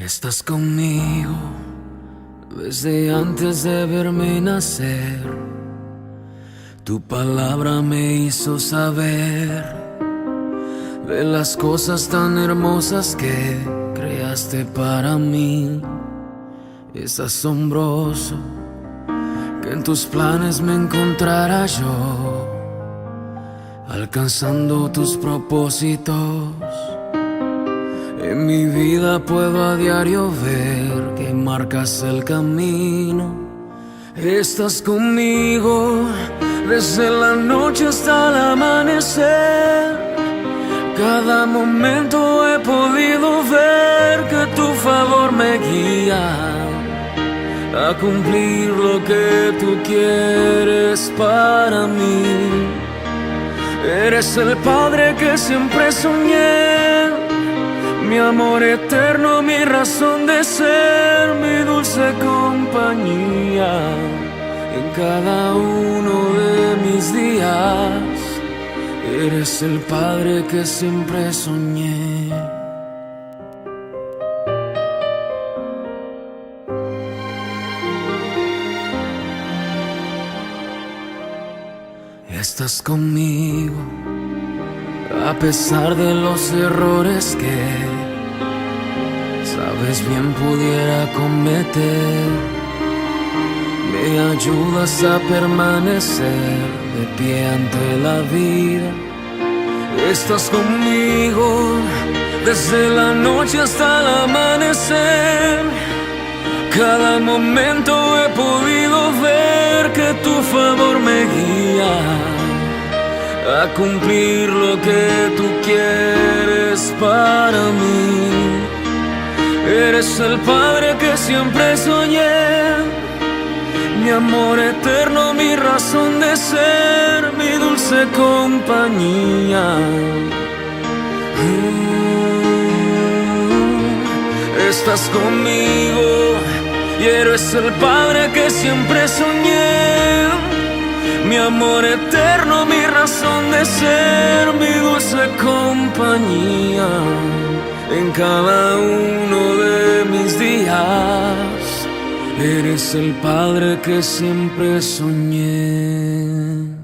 Estás conmigo desde antes de verme nacer. Tu palabra me hizo saber de las cosas tan hermosas que creaste para mí. Es asombroso que en tus planes me encontrara yo, alcanzando tus propósitos. En mi vida puedo a diario ver que marcas el camino. Estás conmigo desde la noche hasta el amanecer. Cada momento he podido ver que tu favor me guía a cumplir lo que tú quieres para mí. Eres el Padre que siempre soñé, mi amor eterno, mi razón de ser, mi dulce compañía en cada uno de mis días. Eres el Padre que siempre soñé. Estás conmigo a pesar de los errores que sabes bien pudiera cometer. Me ayudas a permanecer de pie ante la vida. Estás conmigo desde la noche hasta el amanecer. Cada momento he podido ver que tu favor me guía a cumplir lo que tú quieres para mí. Eres el Padre que siempre soñé, mi amor eterno, mi razón de ser, mi dulce compañía. Estás conmigo y eres el Padre que siempre soñé, mi amor eterno, mi razón de ser, mi dulce compañía en cada uno de mis días. Eres el Padre que siempre soñé.